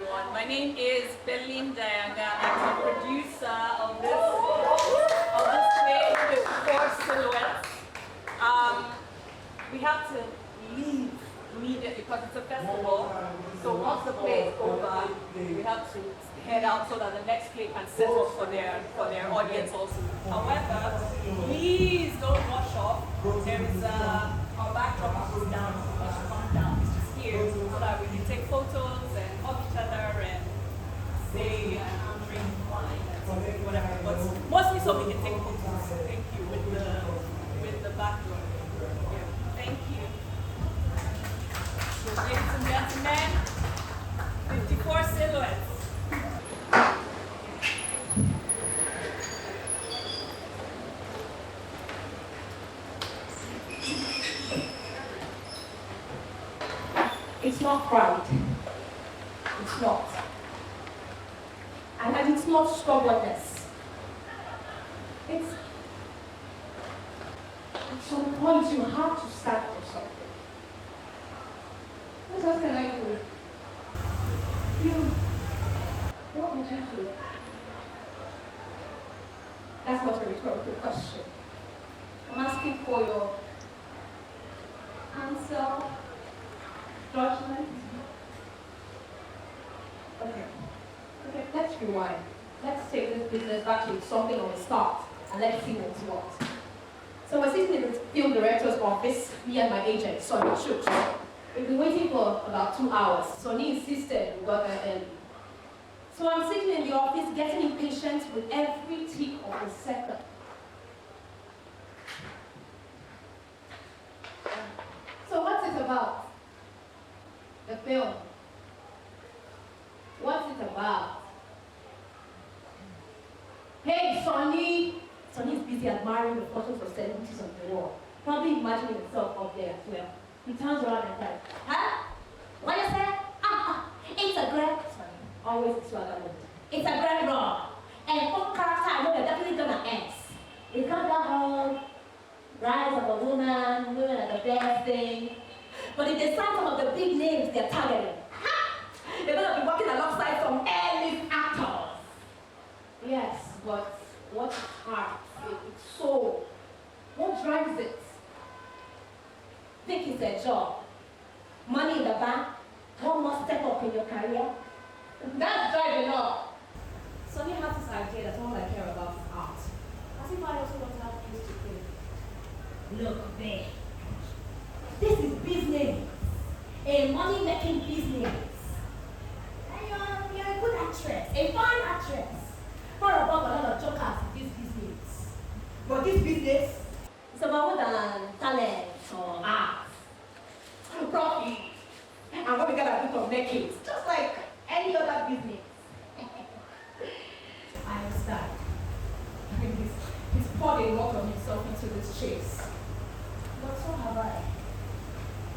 My name is Belinda Yanga. I'm the producer of this play, The Four Silhouettes. We have to leave immediately because it's a festival. So once the play is over, we have to head out so that the next play can set up for their audience also. However, please don't rush off. There is our backdrop is down. When she comes down, it's just here so that we can take photos and hug each other and say and drink wine and whatever. But mostly so we can take photos. Thank you with the backdrop. Yeah. Thank you. So ladies and gentlemen, 54 silhouettes. It's not pride. It's not. And it's not stubbornness. It's at some point you have to stand for something. What else can I do? What would you do? That's not a rhetorical question. I'm asking for your answer, judgment. Okay, let's rewind. Let's take this business back to something on the start and let's see what's what. So we're sitting in the film director's office, me and my agent, Sonny Chuk. We've been waiting for about 2 hours. Sonny insisted we got there early. So I'm sitting in the office getting impatient with every tick of the second. So what's it about? The film. What's it about? Hey, Sonny! Sonny's busy admiring the photos of celebrities on the wall. Probably imagining himself up there as well. He turns around and says, huh? What you say? It's a great... Sorry, always a swagger move. It's a great role. And for character, I know they're definitely gonna end. It's not the whole rise of a woman, women are the best thing. But if they sign some of the big names they're targeting, they're gonna be working alongside some A-list actors. Yes, but what's heart? It's soul. What drives it? Think it's a job. Money in the bank. One more step up in your career. That's driving up. Sonny has this idea that all I care about is art. As if I also want to have things to do. Look, babe. This is business. A money-making business. And you're a good actress. A fine actress. Far above a lot of jokers in this business. But this business is about more than talent or art. Profit. And what we gotta do to make it. Just like any other business. I understand. I mean, he's poured a lot of himself into this chase. But so have I.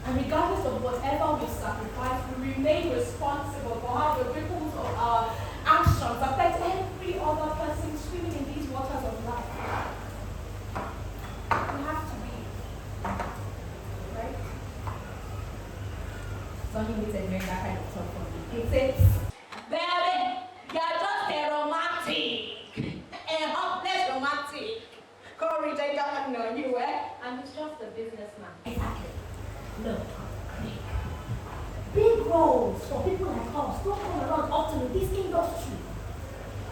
And regardless of whatever we sacrifice, we remain responsible for how the ripples of our actions affect every other person swimming in these waters of life. We have to be. Right? Sonny needs to make that kind of talk for me. He says, baby, you're just a romantic. A hopeless romantic. Go reject that one on you, eh? And he's just a businessman. Exactly. Look, big roles for people like us don't come around often in this industry.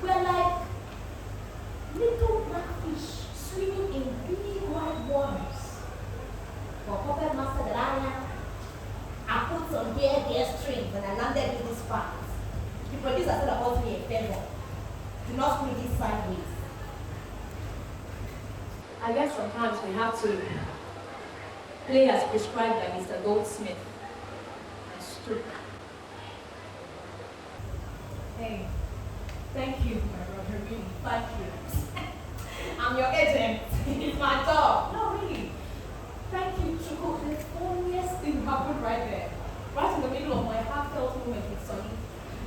We're like little black fish swimming in big wide waters. For puppet master that I am, I put some hair strings and I landed with this part. The producer said about me a favor. Do not screw this sideways. I guess sometimes we have to play as prescribed by Mr. Goldsmith and stoop. Hey, thank you, my brother, really, thank you. I'm your agent, it's my job. No, really. Thank you, Chuko. The funniest thing happened right there. Right in the middle of my heartfelt moment with Sonny.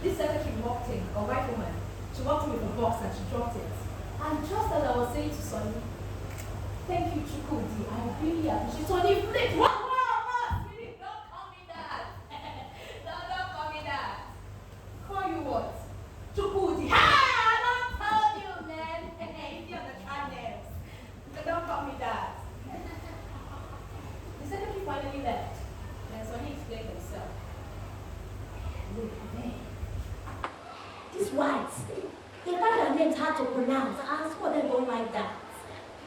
This secretary walked in, a white woman. She walked in with a box and she dropped it. And just as I was saying to Sonny, thank you, Chukwudi. I really appreciate it. So he flipped. What? Really? Don't call me that. No, don't call me that. These whites, they find their names hard to pronounce. And some of them don't like that.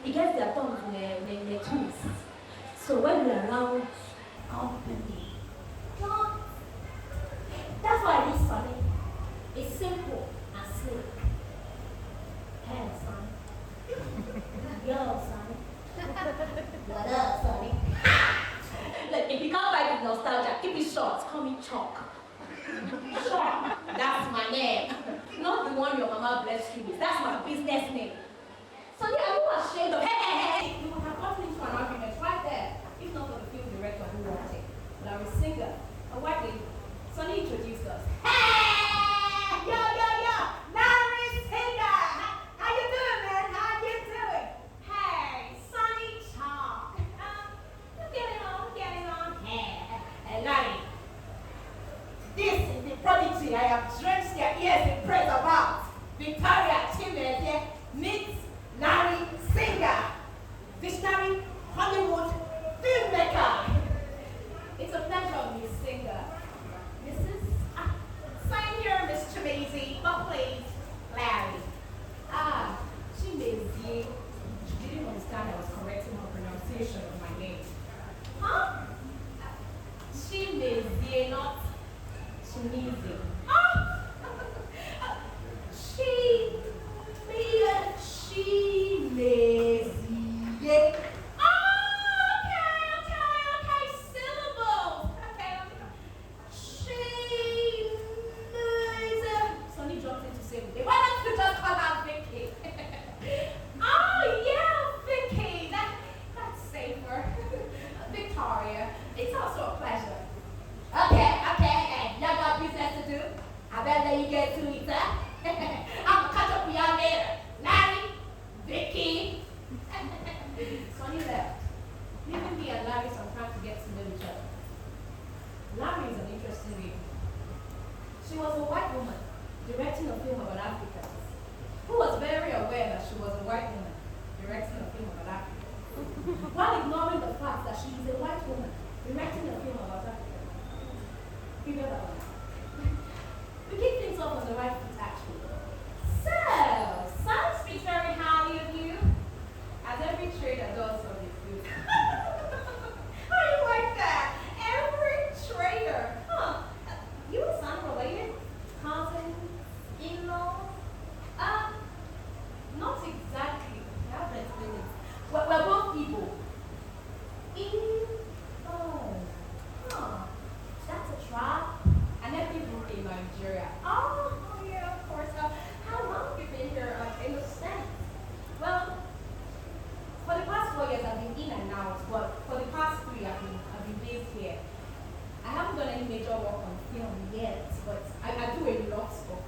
It gets their tongues in their tooth. So when we're around company, don't. That's why this Sunny is simple and slick. Hey, son. Yo, son. What up, Sonny? Look, if you can't fight with nostalgia, keep it short. Call me Chalk. Chalk. That's my name. Not the one your mama blessed you with. That's my business name. Sonny, are you ashamed of? Hey! You would have gotten into an argument right there, if not for the film director who walked in. Larry Singer, a white lady. Sonny introduced us. Hey! Yo! Larry Singer! How you doing, man? How you doing? Hey, Sonny Chalk. I'm getting on. Hey, Larry. This is the prodigy I have drenched their ears in praise about. Victoria Chimere meets Larry Singer, visionary Hollywood filmmaker. It's a pleasure, Miss Singer. Mrs. Sign here, Miss Chimere, but please, Larry. Chimere. She didn't understand I was correcting her pronunciation of my name. Huh? Chimere, not Chimere. Chimere. Okay. Syllables. Okay. Chimere. Sonny dropped in to say, why don't you just call her Vicky? Oh, yeah, Vicky. That's safer. Victoria. It's also a pleasure. Okay. Y'all got business to do? I bet that you get to it, huh? I'll catch up with y'all later. Larry, Vicky. Sonny left, leaving me and Larry some time to get to know each other. Larry is an interesting lady. She was a white woman directing a film about Africans, who was very aware that she was a white woman directing a film about Africans, while ignoring the fact that she is a white woman directing a film about Africans. Figure that one out. We kick things off on the right foot, actually. So, Sam speaks very highly of you, as every trader does of his goods. How do you like that? Every trader. Huh. You and Sam related? Cousins? In-laws? Not exactly. How do I explain it? We're both people. That's a trap. And every group in Nigeria. Oh, yeah, of course. How long have you been here in the States? Well, for the past 4 years I've been in and out, but for the past 3 I've been based here. I haven't done any major work on film yet, but I do a lot of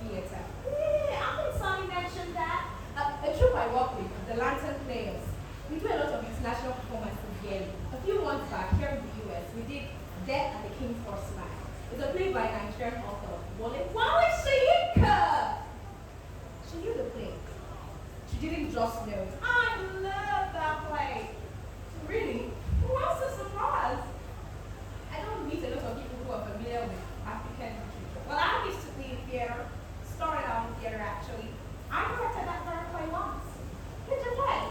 theater. Yeah, I think Sonny mentioned that. A troupe I work with, the Lantern Players. We do a lot of international performances yearly. A few months back here in the US, we did Death and the King's Horseman. It's a play by Nigerian author Wale Soyinka. She knew the play. She didn't just know it. I love that play. Really? Who else is surprised? I don't meet a lot of people who are familiar with African literature. Well, I used to be in theater, started out in theater actually. I directed that very play once. Did you play?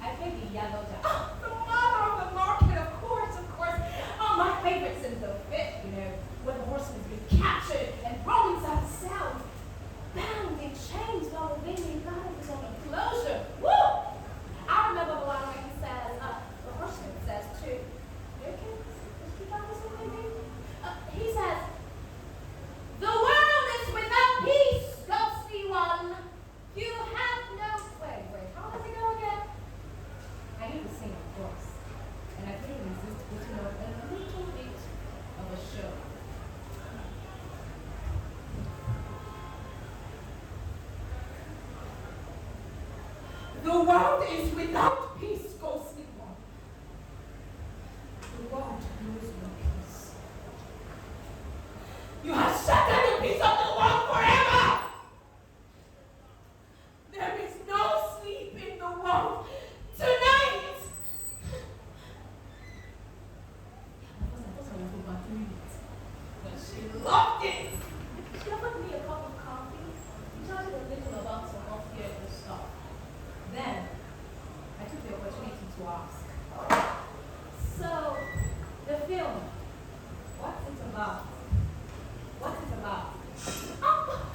I played the yellow jacket. Oh, the mother of the market, of course. Oh, my favorite's in the fit, where the horseman's been captured and thrown inside the cell, bound in chains while the venue battle is on a closure. Woo! I remember the one where he says, the horseman says too, he says, the world is without peace, ghostly one. You have no... Wait, how does it go again? I need to sing, of course, and I couldn't resist putting on a little bit of a show. The world is without peace, ghostly one. The world knows no peace. You have shattered the peace of the world forever! There is no sleep in the world tonight! But she loved it. She offered me a cup of coffee. We chatted a little about some off-the-record stuff. Then, I took the opportunity to ask. So, the film, what's it about? What's it about? Oh,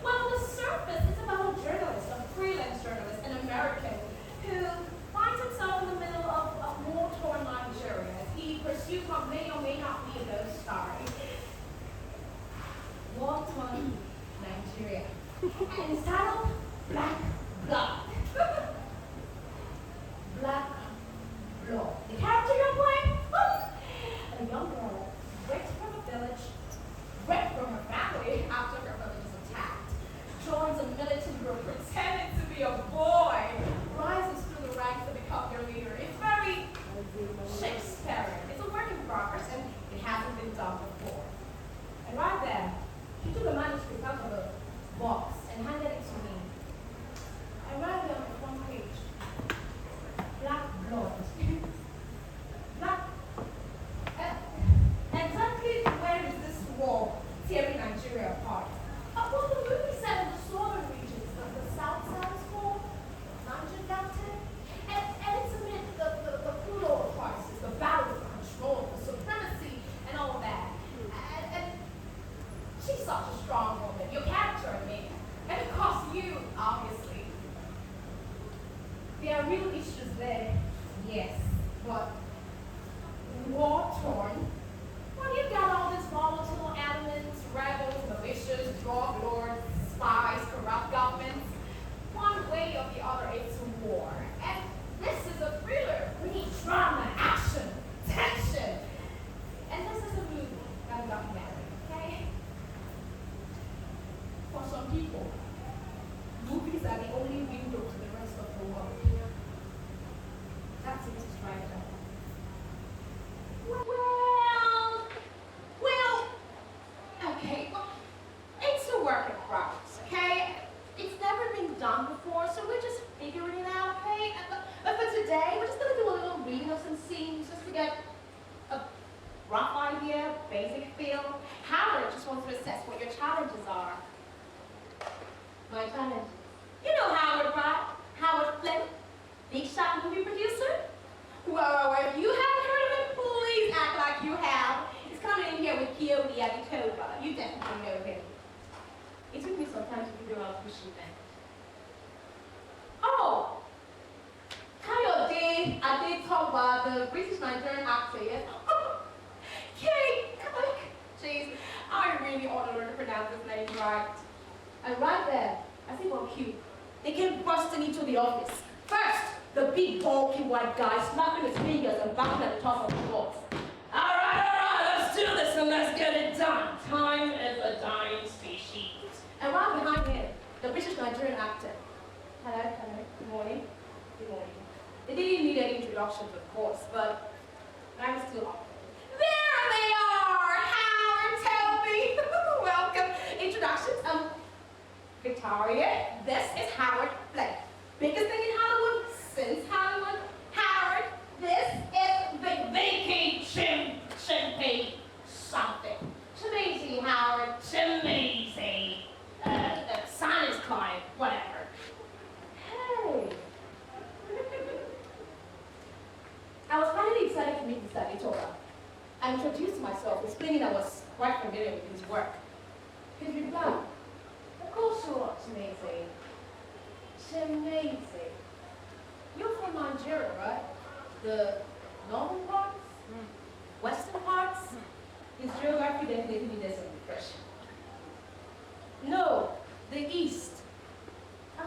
well, on the surface, it's about a journalist, a freelance journalist, an American, who finds himself in the middle of a war-torn Nigeria as he pursues what may or may not be a ghost story. War-torn Nigeria. And it's titled Black Blood. Black Blood. The character you're playing? A young girl ripped from a village, ripped from her family after her village is attacked, joins a militant group pretending to be a boy, rises through the ranks to become their leader. It's very Shakespearean. It's a work in progress, and it hasn't been done before. And right there, she took a manuscript out of a box and handed it to me. I read it on the front page. Black blood. Black. Exactly where is this war tearing Nigeria apart? Well, the movie set in the southern regions, the South War, Niger Delta, and it's amid the crude oil crisis, the battle for control, the supremacy, and all of that. And she's such a strong woman, your character, I mean. And of course, you, obviously. There are real issues there, yes, but war-torn. Well, you've got all these volatile elements, rebels, militias, drug lords, spies, corrupt governments. One way or the other, it's a war. And this is a thriller. We need drama, action, tension. And this is a movie, not a documentary, okay? For some people, movies are the only window to the rest of the world. That's it, right there. Well, okay, well, it's a work in progress, okay? It's never been done before, so we're just figuring it out, okay? But for today, we're just gonna do a little reading of some scenes just to get a rough idea, basic feel. Howard just wants to assess what your challenges are. My challenge? You know Howard, right? Howard Flynn, big shot movie producer? Well, if you haven't heard of him, please act like you have. He's coming in here with Kiyomi Abitoba. You definitely know him. It took me some time to figure out who she meant. Oh! Kayode Adetoba, the British Nigerian actor, yes? Kate! Jeez, I really ought to learn to pronounce his name right. And right there, I think on cue, they came bursting into the office. First, the big bulky white guy snapping his fingers and banging at the top of the box. All right, let's do this and let's get it done. Time is a dying species. And right behind him, the British Nigerian actor. Hello, good morning. Good morning. They didn't need any introductions, of course, but I'm still up. There they are! Howard, Toby! Welcome. Introductions. Victoria, this is Howard Flynn. Biggest thing in Hollywood since Hollywood. Howard, this is Vicky Chimpy something. Shimizi, Howard, Shimizi. Science client, whatever. Hey. I was finally excited to meet Mr. Itola. I introduced myself, explaining I was quite familiar with his work. His reply, of course you are, Shimizi. Shimizi. You're from Nigeria, right? The northern parts? Western parts? His geography definitely needed some refreshing. No, the east. I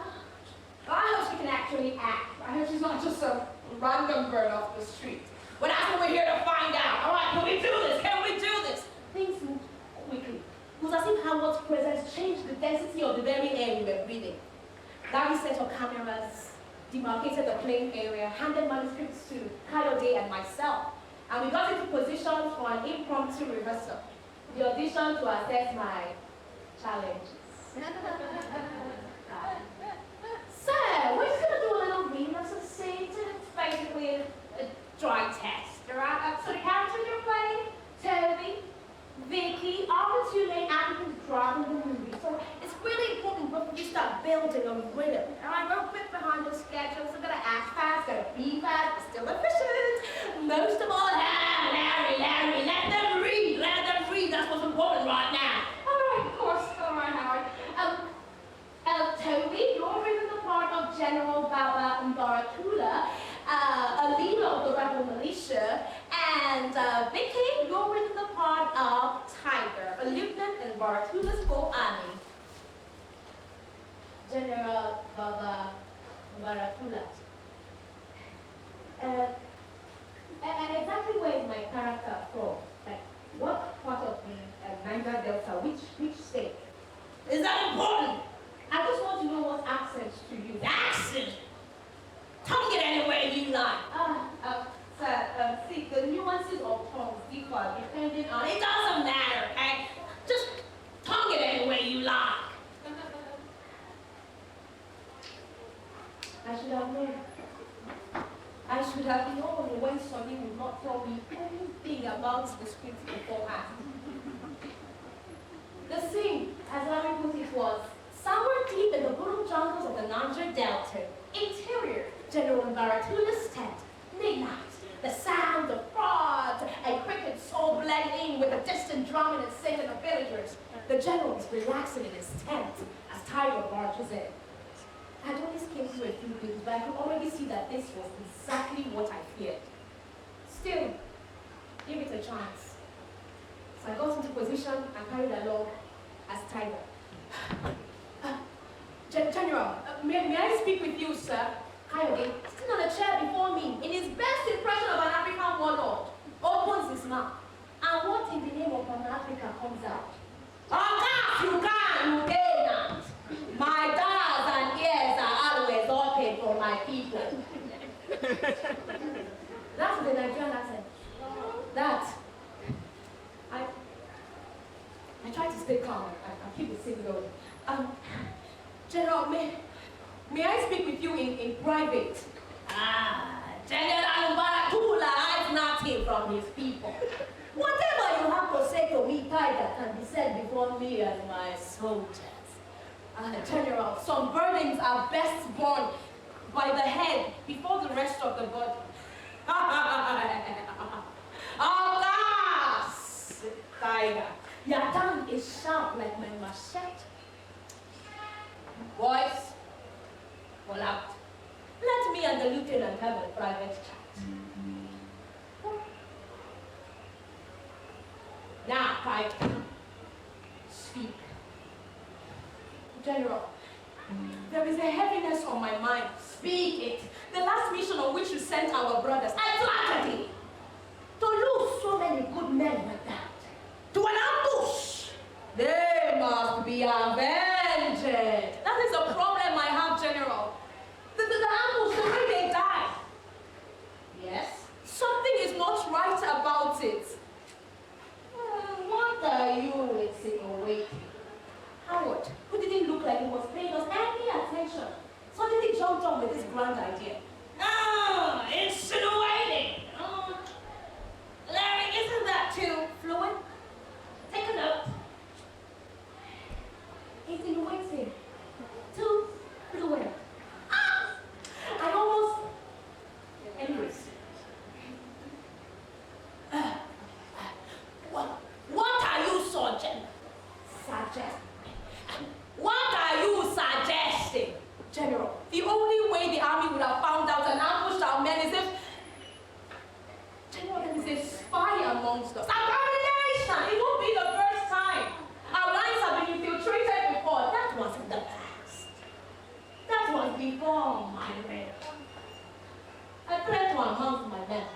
hope she can actually act. I hope she's not just some random bird off the street. Well, that's what we're here to find out. All right, can we do this? Can we do this? Things moved quickly. It was as if Howard's presence changed the density of the very air we were breathing. Larry set up cameras, demarcated the playing area, handed manuscripts to Kayode and myself, and we got into position for an impromptu rehearsal. The audition to assess my challenges. So, we're just going to do a little reading of some scenes, and it's basically a dry test, alright? So the characters you're playing, Toby, Vicky, aren't you late African driving the movie? So it's really important before you start building a rhythm. Alright, we're a bit behind the schedule, so gotta act fast, gotta be fast, but still efficient. Most of all, Larry, let them read, that's what's important right now. Alright, of course, alright, Howard. Toby, you're reading the part of General Baba Mbaratula, a leader of the rebel militia, and Vicky, you're reading the part of Tiger, a lieutenant in Baratula's whole army. General Baba Mbaratula. And exactly where is my character from? Like, what part of the Niger Delta, which state? Is that important? I just want to know what accent to use. Accent? Tongue it anywhere you like. Sir, see, the nuances of tongues differ depending on... It doesn't matter, okay? Just tongue it anywhere you like. I should have known when Sonny would not tell me anything about the script beforehand. The scene, as Larry put it, was somewhere deep in the brutal jungles of the Niger Delta. Interior, General Baratula's tent. Midnight, the sound of frogs and crickets all blend in with the distant drumming and singing of villagers. The general is relaxing in his tent as Tiger barges in. I'd only skimmed through a few bits, but I could already see that this was exactly what I feared. Still, give it a chance. So I got into position and carried along as Tiger. General, may I speak with you, sir? Coyote, sitting on a chair before me, in his best impression of an African warlord, opens his mouth. And what in the name of Pan-Africa comes out? You dare not. My doors and ears are always open for my people. That's the Nigerian accent. I try to stay calm. I keep the scene going. General, may I speak with you in private? General Baratula hides nothing from his people. Whatever you have to say to me, Tiger, can be said before me and my soldiers. General, some burdens are best borne by the head before the rest of the body. Alas, Tiger, your tongue is sharp like my machete. Boys, fall out. Let me and the lieutenant have a private chat. Now, Tiger, speak. General, there is a heaviness on my mind. Speak it. The last mission on which you sent our brothers, I flattered it. To lose so many good men like that, to an ambush, they must be avenged. That is a problem I have, General. The ambush, the way they die. Yes? Something is not right about it. What are you insinuating? Howard, who didn't look like he was paying us any attention, suddenly jumped on with this grand idea. Insinuating! Larry, isn't that too fluent? Take a note. Insinuating. Too fluent. I almost... Anyways. What are you suggesting? What are you suggesting? General, the only way the army would have found out and ambushed our men is if... General, there is a spy amongst us. Abomination! It won't be the first time. Our lines have been infiltrated before. That was in the past. That was before my men. I threat to amongst my men.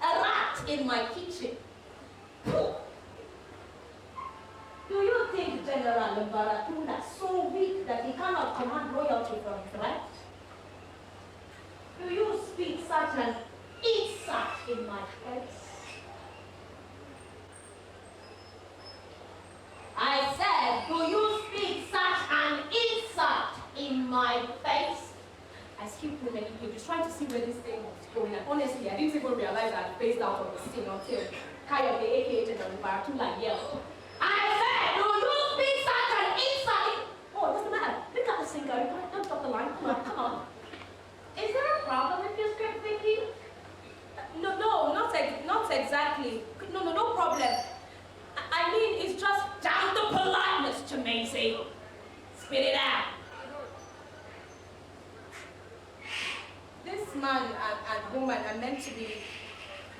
A rat in my kitchen. Do you think General Baratula is so weak that he cannot command royalty from threat? Do you speak such an insult in my face? I said, do you speak such an insult in my face? I skipped through many pages trying to see where this thing was going, and honestly, I didn't even realize I had phased out of the scene until Kayode, aka General Baratula, yelled, I said, do you speak such an insult? Oh, it doesn't matter. Pick up the singer. Don't drop the line. Come on. Is there a problem with your script, Vicky? No, not exactly. No problem. I mean, it's just down to politeness to Maisie. Spit it out. This man and woman are meant to be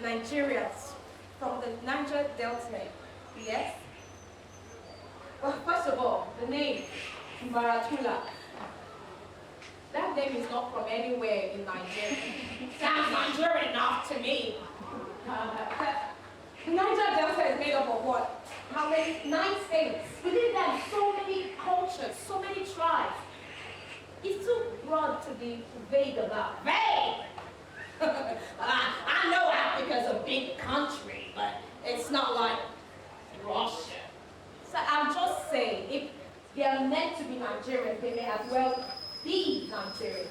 Nigerians from the Niger Delta. Yes? Well, first of all, the name, Baratula. That name is not from anywhere in Nigeria. Sounds Nigerian enough to me. Niger Delta is made up of what? How many? 9 states. Within them, so many cultures, so many tribes. It's too broad to be vague about. Vague! I know Africa's a big country, but it's not like Russia. So I'm just saying, if they are meant to be Nigerian, they may as well be Nigerian.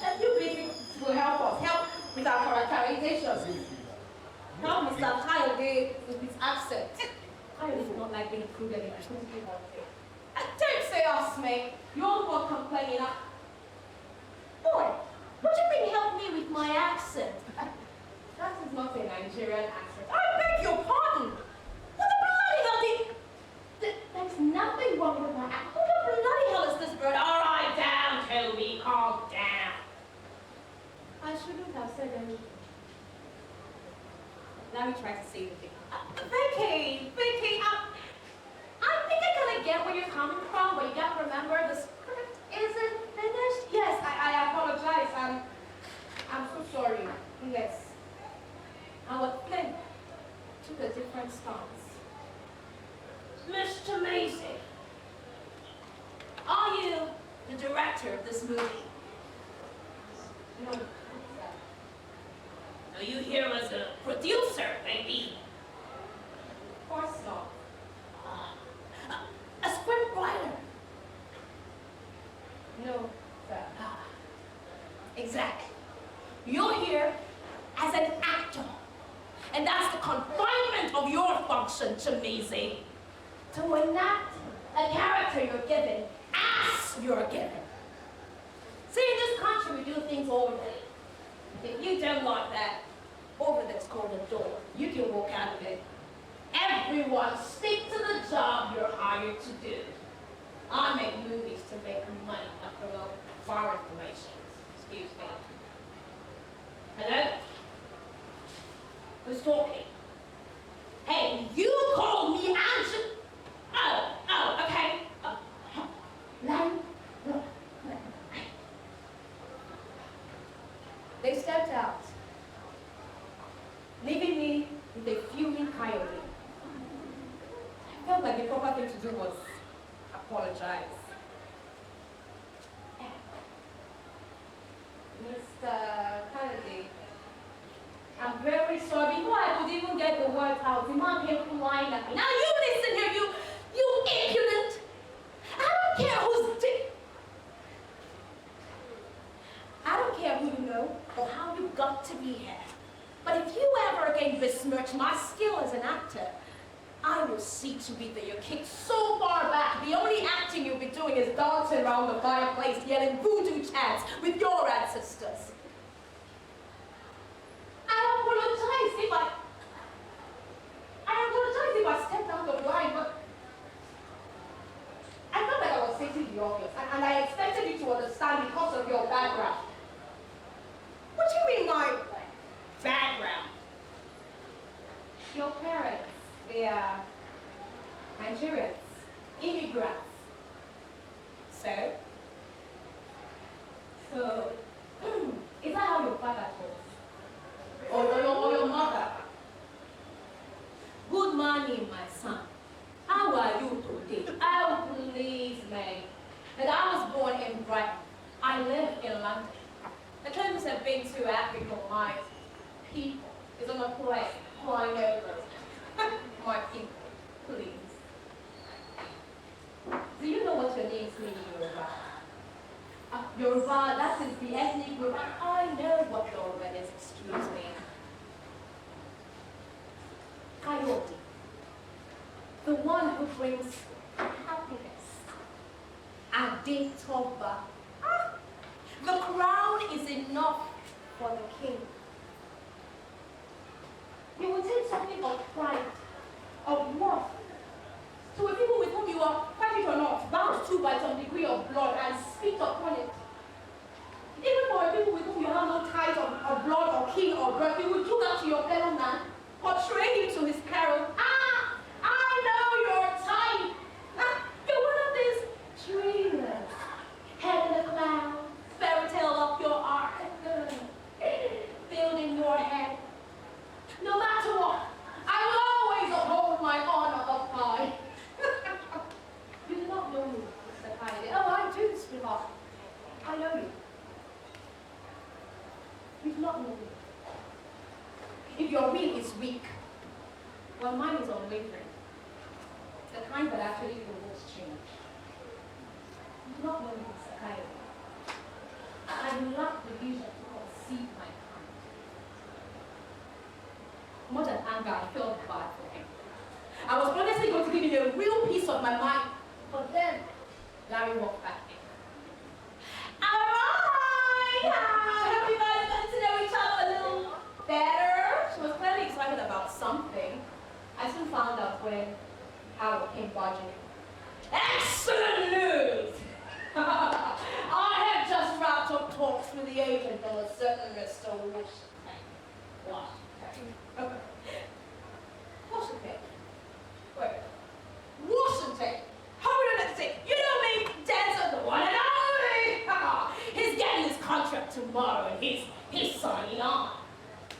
A few basics will help us, help with our characterizations. Now Mr. Kayode with his accent. Kayode is not like being included in a don't say us, mate. You're the one complaining. Boy, would you really help me with my accent? That is not a Nigerian accent. I beg your pardon. What the bloody hell there's nothing wrong with my accent. What the bloody hell is this bird? All right, down, Toby. Calm down. I shouldn't have said anything. Now we try to say the thing. Vicky, I think I kind of get where you're coming from, but you gotta remember the script isn't finished. Yes, I apologize. I'm so sorry. Yes. Our film took a different stance. Mr. Macy, are you the director of this movie? No. Are you here as a producer, maybe? Of course not. A script writer? No, sir. Exactly. You're here as an actor. And that's the confinement of your function, Chamizi. To enact a character you're given as you're given. See, in this country we do things orderly. If you don't like that, over there's called a door. You can walk out of it. Everyone stick to the job you're hired to do. I make movies to make money, not promote far information. Excuse me. Hello? Who's talking? Hey, you called me Angela? Oh, okay. They stepped out, leaving me with a fuming coyote. I felt like the proper thing to do was apologize. Mr. Kennedy, I'm very sorry. Before I could even get the words out, the man came flying at me. Now you listen here, you impudent! I don't care who's I don't care who you know or how you got to be here. But if you ever again besmirch my skill as an actor, I will see to it that you're kicked so far back, the only acting you'll be doing is dancing around the fireplace, yelling voodoo chants with your ancestors. I apologize if I stepped out of line, but I felt like I was stating the obvious, and I expected you to understand because of your background. What do you mean my background? Your parents, they are Nigerians, immigrants. So, is that how your father talks? Or your mother? Good morning, my son. How are you today? Oh, please, mate. That I was born in Brighton. I live in London. The closest I've been to Africa, my people, is on a plane flying over. My people, please. Do you know what your names mean in Yoruba? Yoruba, that is the ethnic group. I know what Yoruba is, excuse me. brings happiness. Adetoba. The crown is enough for the king. You will take something of pride, of worth, to a people with whom you are, fight it or not, bound to by some degree of blood and spit upon it. Even for a people with whom you have no ties of blood or kin or birth, you will do that to your fellow man, portray him to his peril. I know your type. You're one of these dreamers. Head in the clouds, fairy tale of your art, building your head. No matter what, I will always uphold my honor up high. You do not know me, Mr. Kylie. Oh, I do, sweetheart. I know you. You do not know me. If your will is weak, well, mine is unwavering. The kind that actually promotes change. You do not know me, Mr. Kylie. I lack the vision to conceive my kind. More than anger, I felt bad for him. I was honestly going to give him a real piece of my mind, but then Larry walked back in. Alright! Hope you guys got to know each other a little better. She was clearly excited about something. I soon found out when Howard came barging in. Excellent news! I have just wrapped up talks with the agent on a certain Mr. Washington. Washington? Wait. Washington? How would I say? You know me, Dancer, the one and only! He's getting his contract tomorrow and he's signing on.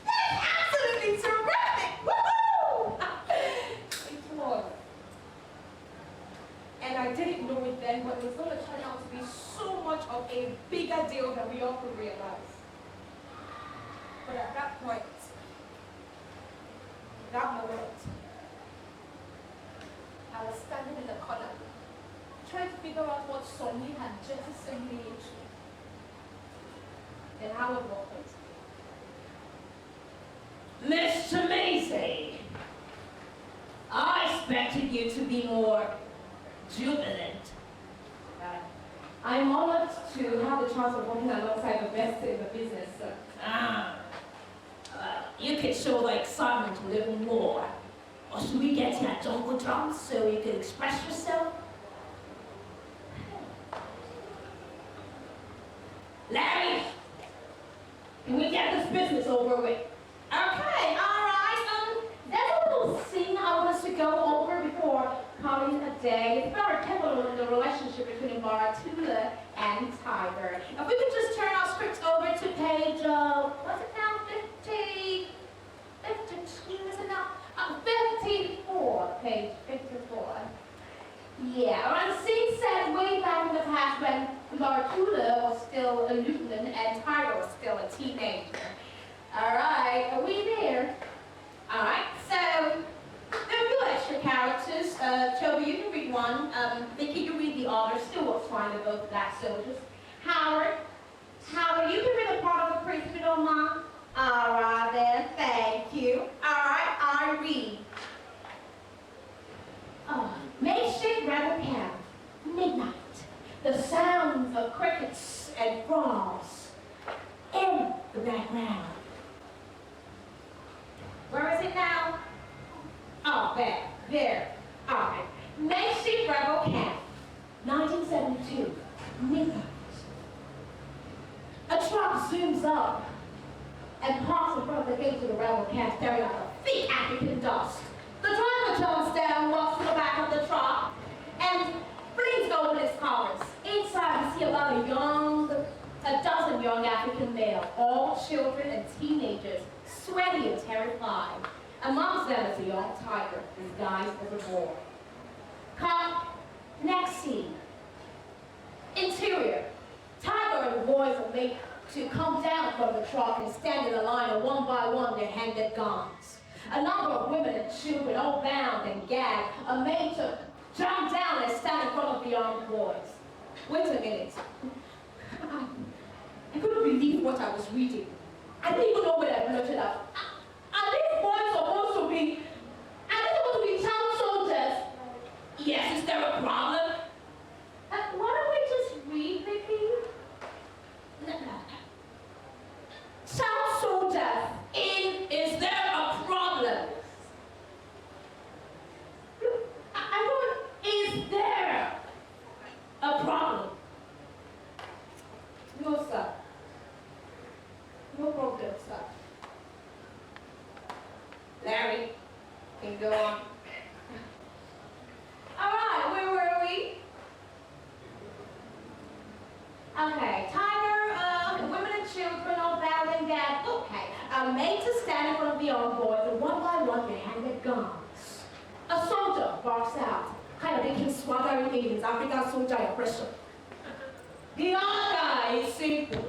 That's absolutely terrific! Woohoo! It was. And I didn't know it then, but it was going to turn out to be so much of a bigger deal than we all could realize. But at that point, that moment, I was standing in the corner, trying to figure out what Sonny had jettisoned me into. Then Howard walked into me. Mr. Macy, I expected you to be more jubilant. I'm honored to have the chance of working alongside the best in the business, sir. You can show the excitement a little more. Or should we get you a jungle drum so you can express yourself? Larry, can we get this business over with? Okay, alright. There's a little scene I want us to go over before calling it a day. It's very pivotal in the relationship between Baratula and Tiger. If we could just turn our script over to page, what's it now? 52, is it now? 54, page 54. Yeah, around the scene set way back in the past when Baratula was still a lieutenant and Tiger was still a teenager. Alright, are we there? Alright, so there are a few extra characters. Toby, you can read one. Vicky, you read the other. Still works fine, they're both black soldiers. Howard, you can read a part of the priest if you don't mind. Alright then, thank you. Alright, I read. Makeshift rebel camp, midnight. The sounds of crickets and frogs in the background. Where is it now? Oh, there. Alright. Makeshift rebel camp, 1972, midnight. A truck zooms up and parks in front of the gate of the rebel camp, staring like a thick African dust. The driver jumps down, walks to the back of the truck, and flings open its collars. Inside, we see about a dozen young African males, all children and teenagers, sweaty and terrified. Amongst them is a young tiger, disguised as a boar. Cut. Next scene. Interior. Tiger and the boys are made to come down from the truck and stand in a line, and one by one they handed guns. A number of women and children, all bound and gagged, are made to jump down and stand in front of the armed boys. Wait a minute. I couldn't believe what I was reading. I didn't even know where I blurted out. Are these boys supposed to be child soldiers? Yes, there a problem? Why don't we just read, Vicky? Child soldiers in, is there a problem? I don't, is there a problem? No, sir. No problem, sir. Larry, can go on. All right, where were we? Okay, Tiger, women and children are battling that. Okay, made to stand in front of the armed boys, and one by one they handed guns. A soldier barks out, kind of making swaggering Indians, African soldier oppression. The order is simple.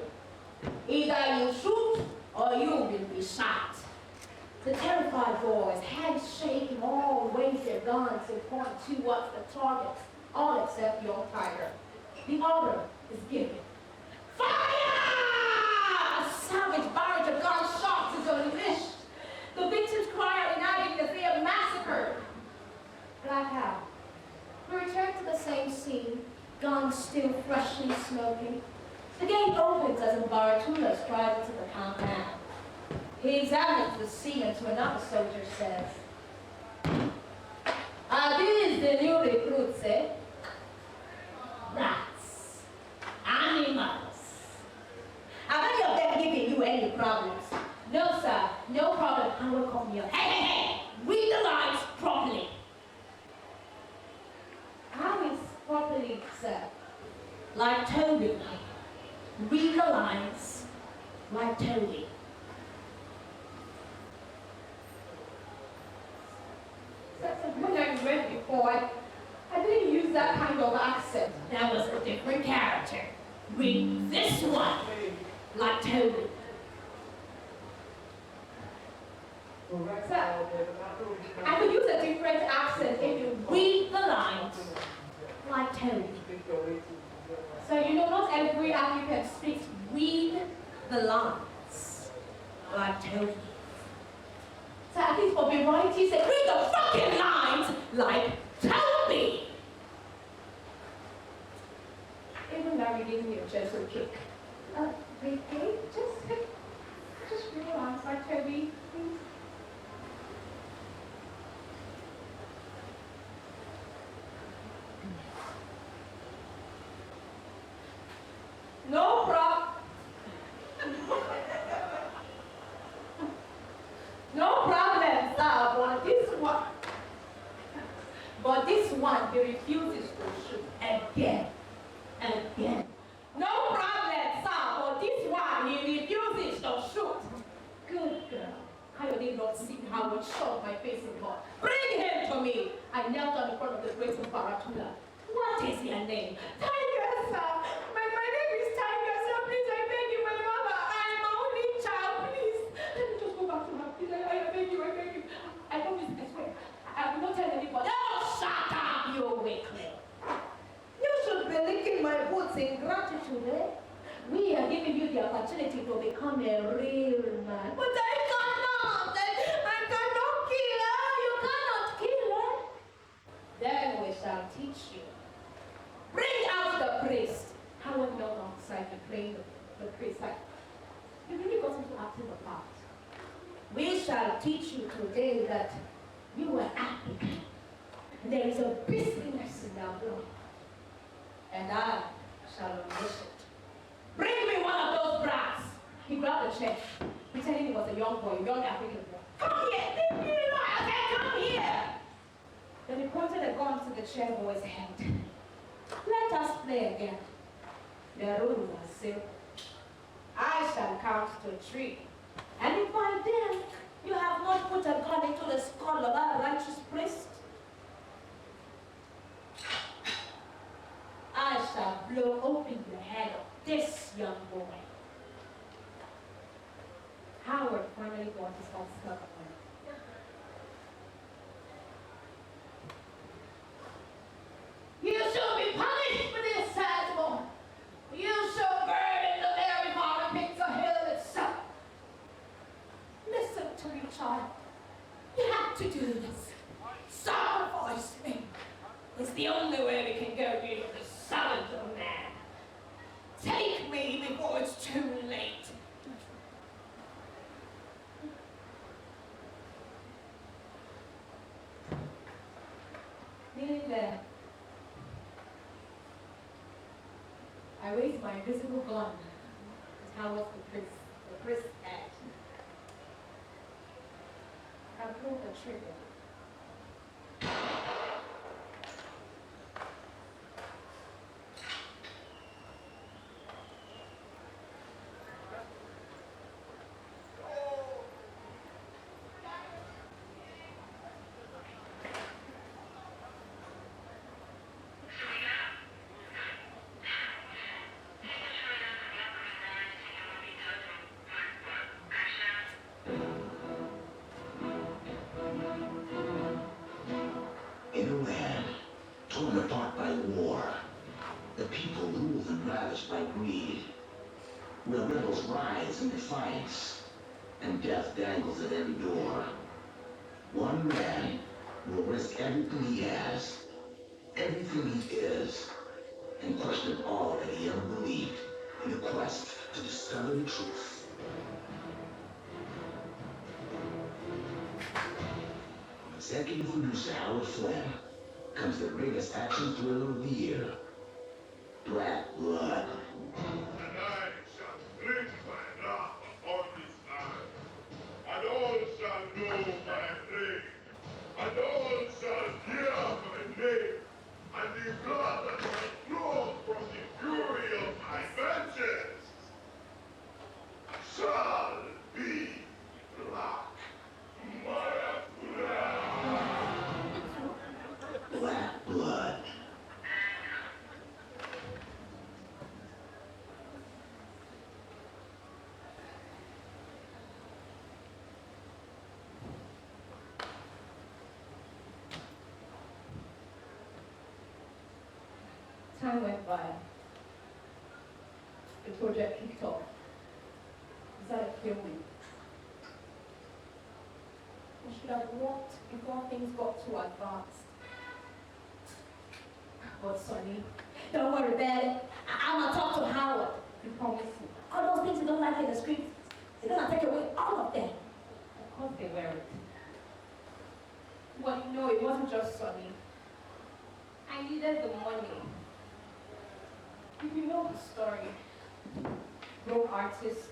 Either you shoot or you will be shot. The terrified boys, hands shaking, all wave their guns and point towards the targets, all except young Tiger. The order is given. Fire! A savage barrage of gunshots is unleashed. The victims cry out in agony as they are massacred. Blackout. We return to the same scene, guns still freshly smoking. The gate opens as Baratula strides into the compound. He examines the scene and to another soldier says, "Are these the new recruits, eh? Rats. Animals. Have any of them given you any problems?" "No, sir. No problem. I will come here." "Hey, hey, hey! Read the lines properly." "How is properly, sir?" "Like Toby. Read the lines like Toby." When I read before, I didn't use that kind of accent. That was a different character. Read this one like Toby. Sir, I could use a different accent if you read the lines like Toby. So you know not every African speaks read the lines like Toby. So at least for variety, say read the fucking lines like Toby. Even Larry gave me a gentle kick. Vicky, just read the lines like Toby, please. No problem. No problem, sir, but this one, he refuses to shoot again and again. No problem, sir, but this one, he refuses to shoot. Good girl. I did not see how it shot my face in blood. Bring him to me. I knelt down in front of the great Baratula. What is your name? Tiger, sir. My name is Tiger, sir. Please, I beg you, my mother. I am my only child, please. Let me just go back to her, please. I beg you, I beg you. I promise, I swear. I will not tell anybody. Oh, shut up, you weakling. You should be licking my boots in gratitude, eh? We are giving you the opportunity to become a real man. But I cannot. I cannot kill her. You cannot kill her. Then we shall teach you. Bring out the priest. How would not outside you playing the priest? Like, you really got into acting the part. We shall teach you today that you are African. There is a beastliness in our blood. And I shall unleash it. Bring me one of those brats. He grabbed the chair, pretending he was a young boy, a young African boy. Come here, leave me alone. Okay, come here. Then he pointed a gun to the chair boy's head. Let us play again. The rule was simple. I shall count to 3. And if by then you have not put a gun into the skull of our righteous priest, I shall blow open the head of this young boy. Howard finally got his own stuff on. You shall be punished for this, sad boy. You shall burn in the very heart of Picture Hill itself. Listen to me, child. You have to do this. Sacrifice me. It's the only way where we can go rid of the salad man. Take me before it's too late. Kneeling there, I raised my invisible gun towards the priest's head. I pulled the trigger. In a land torn apart by war, the people ruled and ravished by greed, where rebels rise in defiance, and death dangles at every door. One man will risk everything he has, everything he is, and question all that he ever believed in the quest to discover the truth. From executive producer Howard Flynn comes the greatest action thriller of the year, Black Blood. And I shall drink my wrath upon this land, and all shall know my name, and all shall hear my name, and the blood that shall flow from the fury of my vengeance shall be black. Black Blood. Time went by. The project kicked off. Decided to kill me. I should have walked before things got too advanced. But Sonny, don't worry about it. I'm gonna talk to Howard. You promise me. All those things you don't like in the streets, they're gonna take away all of them. Of course they weren't. Well, no, it wasn't just Sonny. I needed the money. You know the story. Broke artist,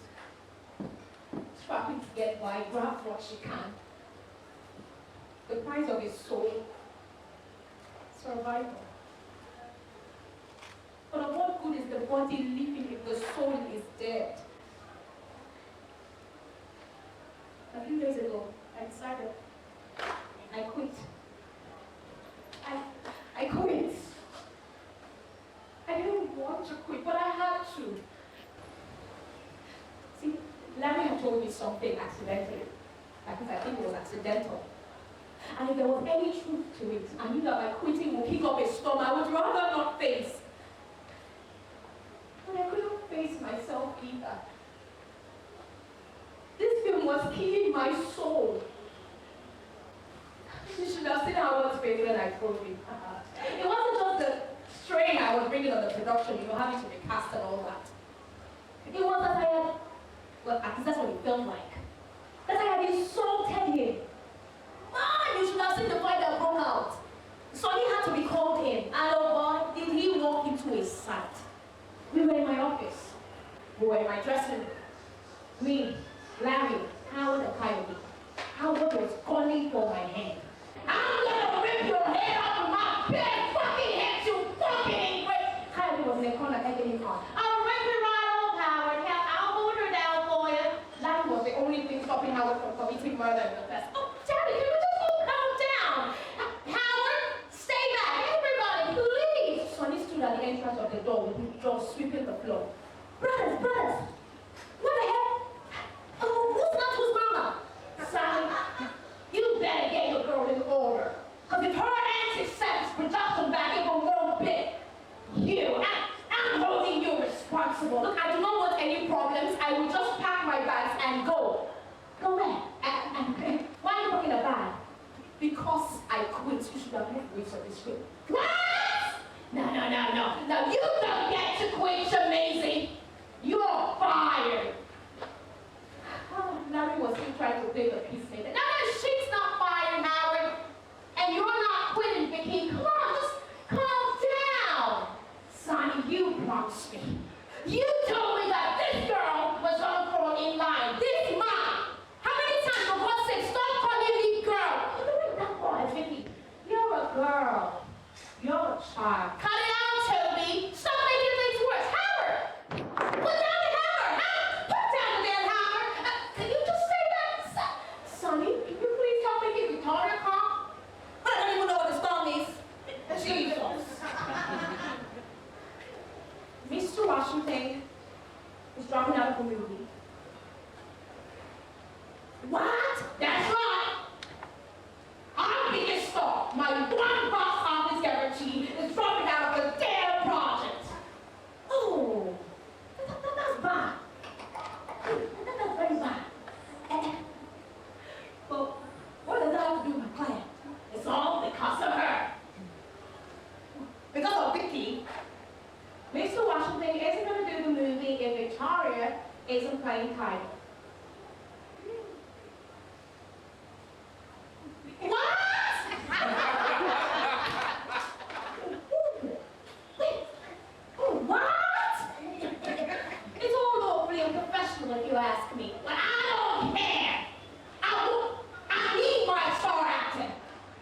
scrapping to get by, grabs what she can. The price of his soul, survival. But of what good is the body living if the soul is dead? A few days ago, I decided I quit. I quit. I didn't want to quit, but I had to. See, Larry had told me something accidentally. I think it was accidental. And if there was any truth to it, I knew that my quitting would kick up a storm I would rather not face. And I couldn't face myself either. This film was killing my soul. You should have seen how I was feeling when I told you. It wasn't just the strain I was bringing on the production, having to recast and all that. It was that I had, well, at least that's what it felt like, that I had insulted him. Man, you should have seen the fight that broke out. Sonny had to be called in, and oh boy, did he walk into a sight. We were in my office. We were in my dressing room. Me, Larry, Howard, and Coyote. Howard was calling for my hand. I'm gonna rip your head off of my bed, fucking head, you fucking ingrate! Coyote was in the corner egging him on. I'll rip it right off, Howard. Hell, I'll hold her down for you. Larry was the only thing stopping Howard from committing murder in the past. Oh, Daddy, can we just go calm down? Howard, stay back, everybody, please! Sonny stood at the entrance of the door with his jaw sweeping the floor. Brothers, what the hell? Oh, who's not whose mama? Sally, you better get your girl in order. Because if her antics set this production back even one bit, I'm holding you responsible. Look, I do not want any problems. I will just pack my bags and go. Go where? And why are you packing a bag? Because I quit. You should have left ways of this film. What? Now you don't get to quit, Shemazy. You're fired. Larry was still trying to play the peacemaker. No, she's not fired, Howard. And you're not quitting, Vicky. Come on, just calm down. Sonny, you promised me. You told me that this girl was going to fall in line. This mom. How many times, for God's sake, stop calling me girl? Look at that boy, Vicky. You're a girl. You're a child. Cut it out, Toby. Stop making things worse. Howard! Put down the hammer! Put down the damn hammer! Can you just say that? Sonny, can you please help me get Victoria calm? I don't even know what the storm is. Jesus. Mr. Washington is dropping out of the movie. What? That's right. Our biggest star, my one boss office guarantee, is dropping out of the damn project. Oh, that's bad. That's very bad. But what does that have to do with my client? It's all because of her. Because of Vicky. Mr. Washington isn't going to do the movie if Victoria isn't playing title. What? What? It's all awfully unprofessional if you ask me. But I don't care. I need my star actor.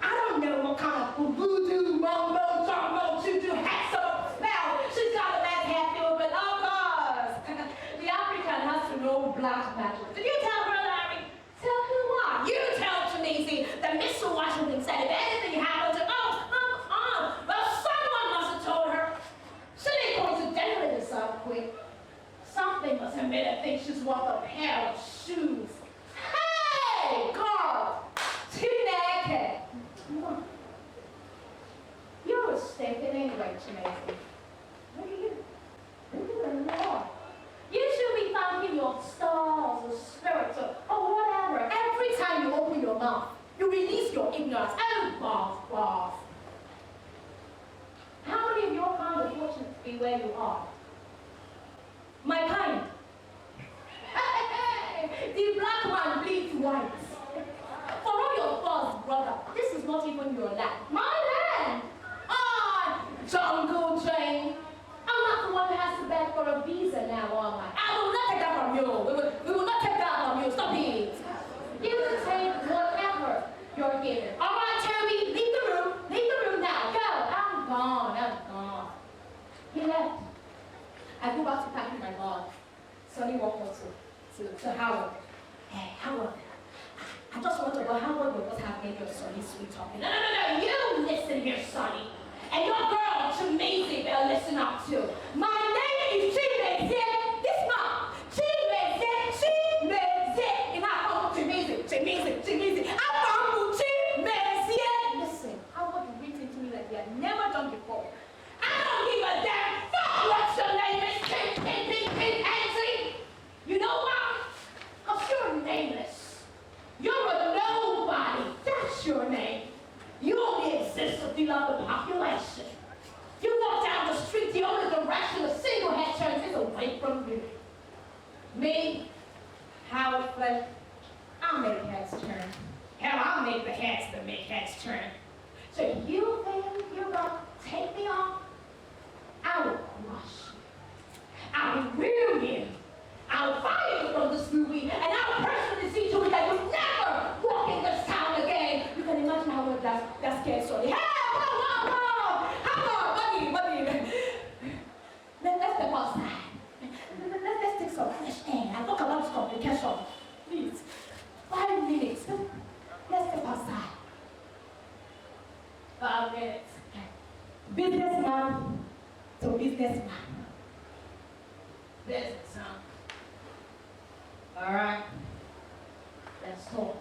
I don't know what kind of voodoo, mumbo, jumbo, juju, hexo spell she's got a that half do, but of course, the African has to know black magic. Did you tell her, Larry? Tell her what? You tell Tunisi that Mr. Washington said if anything happened to, well, someone must have told her. She didn't coincidentally decide to quit. Something must have made her think she's worth a pair of shoes. Hey, girl! Tineke! You're a stinking anyway, Shemazy. What are you? You should be thanking your stars or spirits or whatever. Every time you open your mouth, you release your ignorance. Oh, boss. How many of your kind are fortunate to be where you are? My kind. The black man bleeds white. For all your faults, brother, this is not even your land. My land! Jungle Jane. I'm not the one who has to beg for a visa now, am I? I will not take that from you. We will not take that from you. Stop it. You can take whatever you're given. All right, Terry, leave the room. Leave the room now. Go. I'm gone. He left. I go back to packing my bag. Sonny walked on to Howard. Hey, Howard. I just want to know Howard was happening to your Sonny sweet talking. No. You listen here, Sonny. And your girl, Shemazy, better listen up too. My name is Shemazy. This mom. Shemazy. And I call Shemazy. I call Shemazy. Listen, Howard reached into me like we had never done before. I don't give a damn fuck what your name is, Ansley. You know why? Because you're nameless. You're a nobody. That's your name. You only exist to fill up the population. You walk down the street, the only direction a single head turns is away from you. Me, Howard Flynn, I'll make heads turn. Hell, I'll make the heads that make heads turn. So you think you're gonna take me on? I will crush you. I will ruin you. I'll fire you from this movie, and I'll personally see to it that you never walk in this town again. You can imagine how much that scared Sonny. Hey, whoa! Buddy. Let's step outside. Let's take some fresh air. I talk about complication. Please. 5 minutes. Let's step outside. 5 minutes. Businessman to businessman. Businessman. All right. Let's talk.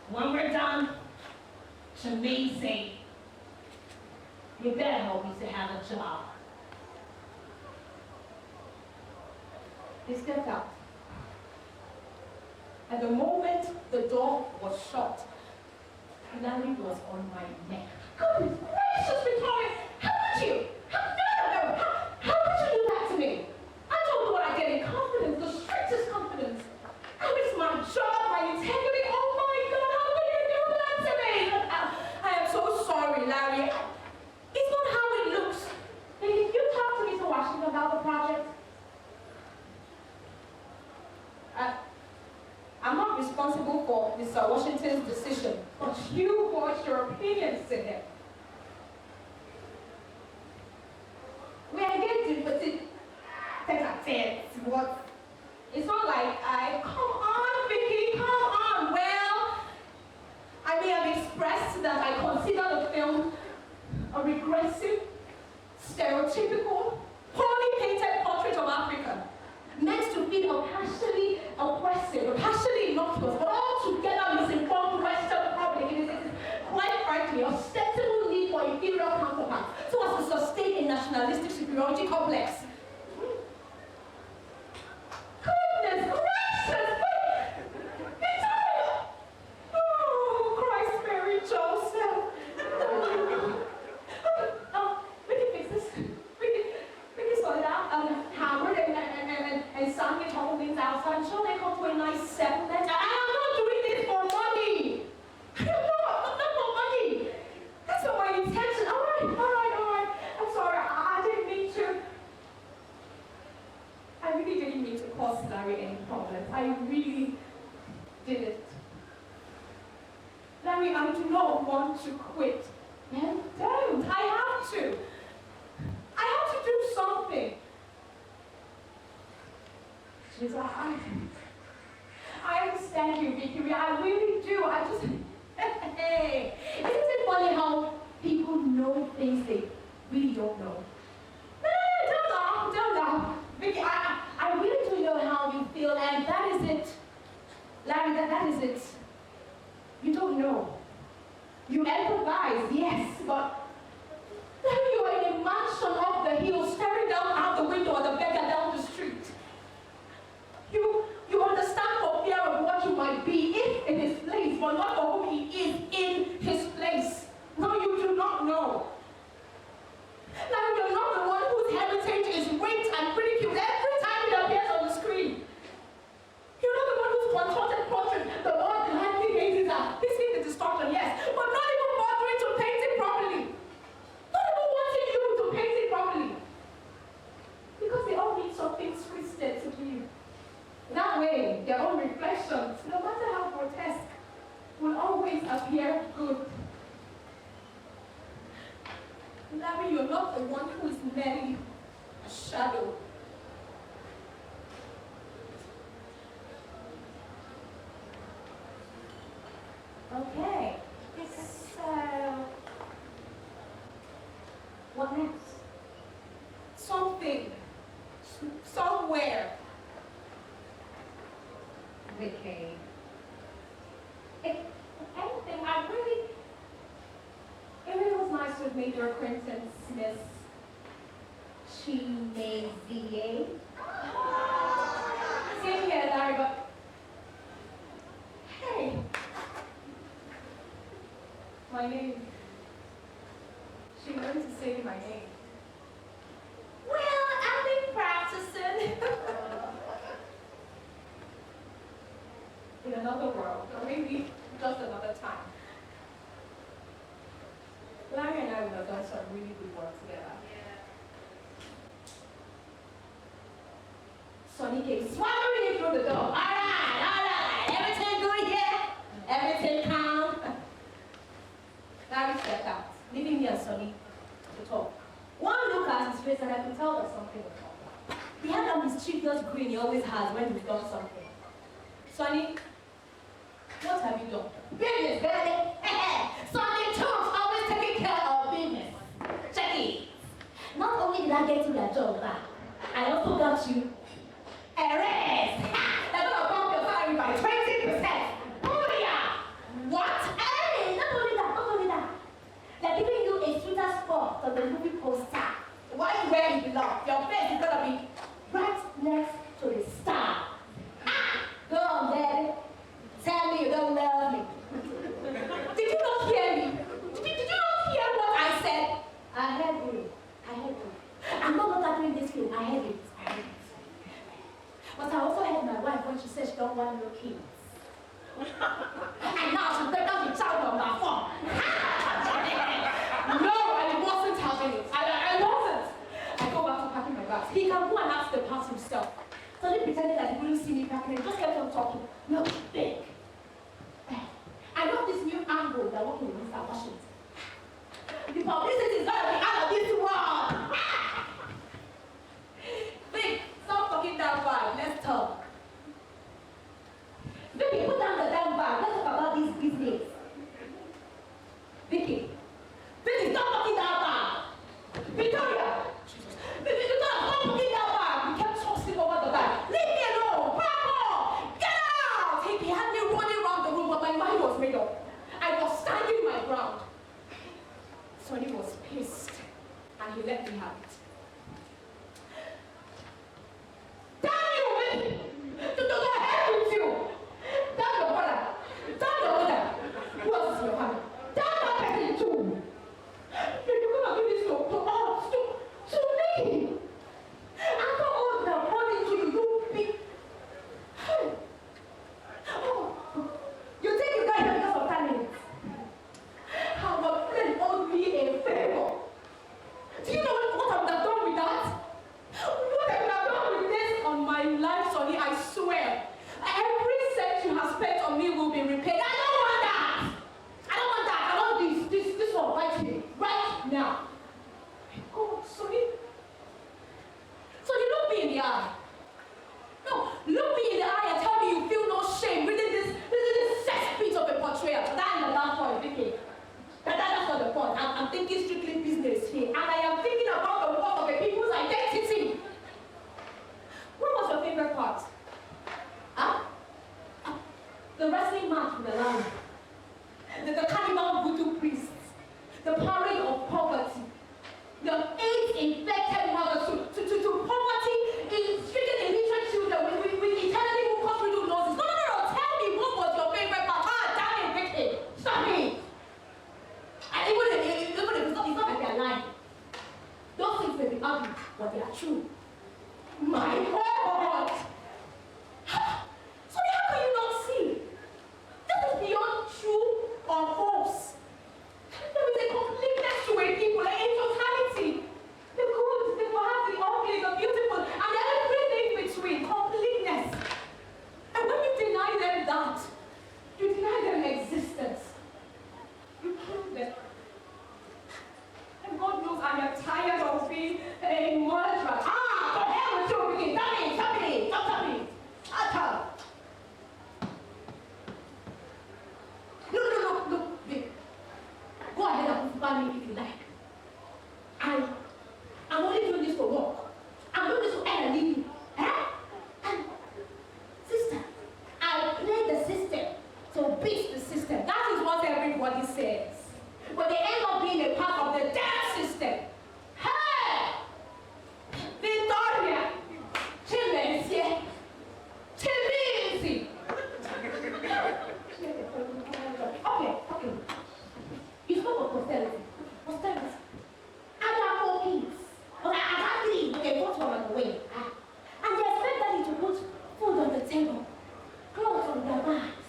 When we're done, Shemazy, you better help me to have a job. He stepped out. At the moment the door was shut, Larry was on my neck. Goodness gracious, Victoria, how did you? Mr. Washington's decision, but you voiced your opinions to him. We engaged in petite tete-a-tete. What? It's not like come on, Vicky, come on. Well, I may have expressed that I consider the film a regressive, stereotypical, poorly painted portrait of Africa, meant to be a partially oppressive, partially innocuous, but altogether misinformed Western public. It is quite frankly ostensible need for inferior counterparts so as to sustain a nationalistic superiority complex. Goodness gracious! Victoria! Oh, Christ, Mary, Joseph! We can fix this. We can sort it out. Howard and Sonny talk things out. So I'm sure they come to a nice settlement. I am not doing this for money. Not for money. That's not my intention. All right. I'm sorry. I didn't mean to. I really didn't mean to cause Larry any problems. I really didn't. Larry, I do not want to quit. And don't. I have to. I have to do something. She's like, I understand you, Vicky. I really do. I just, hey, isn't it funny how people know things they really don't know? No, don't laugh. Vicky, I really do know how you feel, and that is it. Larry, that is it. You don't know. You empathize, yes, but Larry, you are in a mansion up the hill, staring down out the window at the beggar down the street. You understand for fear of what you might be if in his place, but not for whom he is in his place. No, you do not know. Larry, you're not the one whose heritage is raped and ridiculed every time it appears on the screen. You're not the one whose contorted portrait the world gladly gazes at. He's seen the distortion, yes, but not even bothering to paint it properly. Not even wanting you to paint it properly. Because they all need something twisted to view. That way, their own reflections, no matter how grotesque, will always appear good. Larry, you're not the one who is merely a shadow. Okay, so what next? Something, somewhere. Vicky. If anything, it really was nice to have made your acquaintance, Miss Chimezie. Same here, Larry, but hey, my name. She learned to say my name. Well, I've been practicing. In another world, or maybe just another time. Larry and I would have done some really good work together. Yeah. Sonny came swaggering in through the door. All right, everything good here? Everything calm? Larry stepped out, leaving me and Sonny to talk. One look at his face and I could tell that something was wrong. He had that mischievous grin he always has when he's done something. Sonny, what have you done? Business, baby! Sonny Chunks always taking care of business. Check it. Not only did I get you that job back, I also got you a raise. They're gonna bump your salary by 20%. Oh yeah! What? Hey! Not only that. They're giving you a sweeter spot on the movie poster. Why where you belong? Your face is gonna be right next to the star. Go on, daddy. Tell me you don't love me. Did you not hear me? Did you not hear what I said? I heard you. I'm not doing this film. I heard it. But I also heard my wife when she said she don't want no kids. And now she's pregnant with child number 4. No, I wasn't having it. I wasn't. I go back to packing my bags. He can go and ask the parts himself. So he pretended that he wouldn't see me packing it. Just kept on talking. No, big. and he let me have it. Damn you, man! To hell with you! Damn your brother! Damn your mother! Who else is your father? Damn that person too! You're gonna do this to us, to me! After all the money you big... Oh, you think you got here because of talent? Our friend owed me a favor. Do you know what I would have done with that? What I would have done with this on my life, Sonny, I swear. Every cent you have spent on me will be repaid. I don't want that! I don't want that. I want this one right here. Right now. Oh, Sonny. Sonny, look me in the eye. No, look me in the eye and tell me you feel no shame reading this cesspit of a portrayal. That is the last point, Vicky. That's not the point. I'm thinking strictly business here. And I am thinking about the worth of a people's identity. What was your favorite part? Huh? The wrestling match with the lion. The carnival voodoo priests. The parade of poverty. The AIDS-infected mothers to poverty in stricken illiterate children with eternally who cause riddle noses. No. Tell me what was your favorite part? Damn it, Vicky. Stop me. And even if it's not like they're lying. Those things may be ugly, but they are true. My God! So how can you not see? This is beyond true or false. There is a completeness to a people, a totality. The good, the bad, the ugly, the beautiful, and everything between. Completeness. And when you deny them that, you deny them existence. You kill them. And God knows I am tired of being a murderer. For hell with you, begin. Stop me. Look, Vic. Go ahead and crucify me if you like. I'm only doing this for work. I'm doing this for earn a living. And sister, I play the system, so beat the system. That is what everybody says. But they end up being a part of the damn system. Hey! Victoria! Chimenzie! Okay. You spoke of posterity. I have 4 kids. But I have 3 with a 4th one on the way. And they expect daddy to put food on the table, clothes on their backs.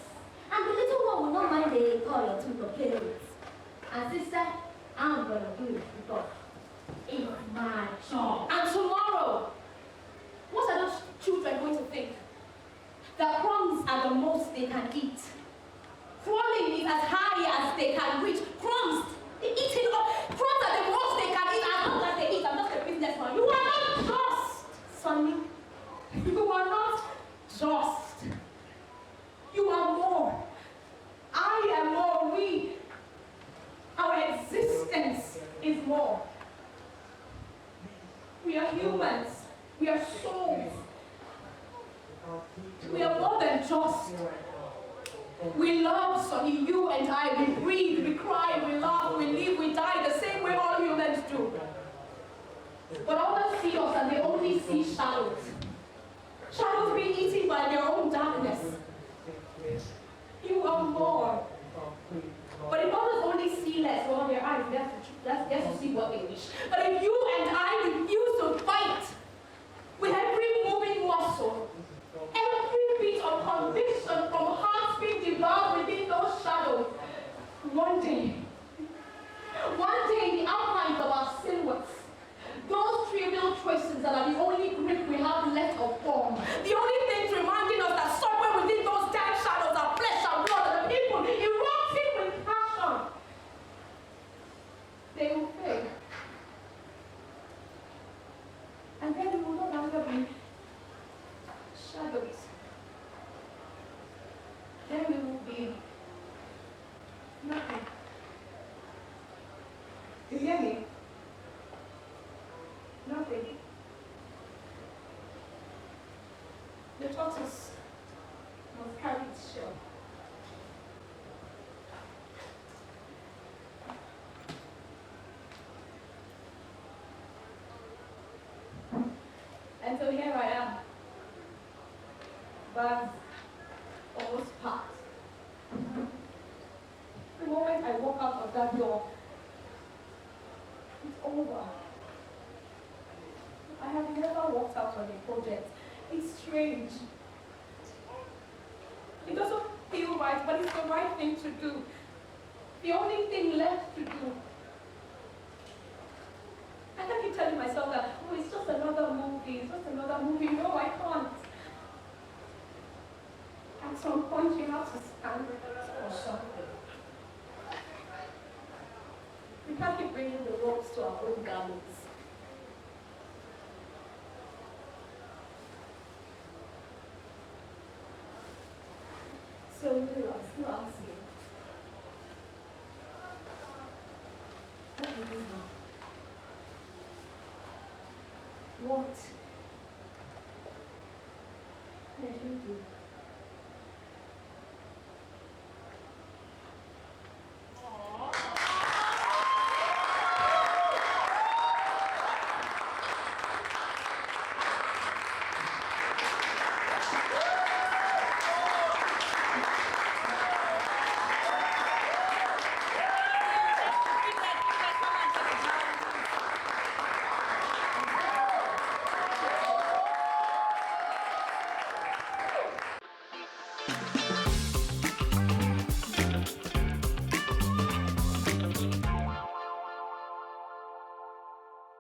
And the little one will not mind a toy or 2 to play with. And sister, I'm gonna do it because it's my job. And tomorrow, what are those children going to think? The crumbs are the most they can eat. Crawling is as high as they can reach. Crumbs, eating up. Crumbs are the most they can eat as long as they eat. I'm not a businessman. You are not just, Sonny. You are not just. You are more. I am more. Our existence is more. We are humans. We are souls. We are more than just. We love, Sonny, you and I. We breathe, we cry, we laugh, we live, we die the same way all humans do. But others see us and they only see shadows. Shadows being eaten by their own darkness. You are more. But if others only see less, well, their eyes, they have to see what they wish. But if you and I refuse to fight with every moving muscle, every bit of conviction from hearts being devoured within those shadows, one day, the outlines of our silhouettes, those trivial traces that are the only grip we have left of form, the only things reminding us that somewhere within those dark shadows are flesh and blood, and the people you And so here I am. Bags almost packed. The moment I walk out of that door, it's over. I have never walked out on a project. It's strange. It doesn't feel right, but it's the right thing to do. The only thing left to do. I can keep telling myself that, oh, it's just another movie, it's just another movie. No, I can't. At some point, you have to stand for something. We can't keep bringing the ropes to our own garments. So, I'm still asking. What do you do? What did you do?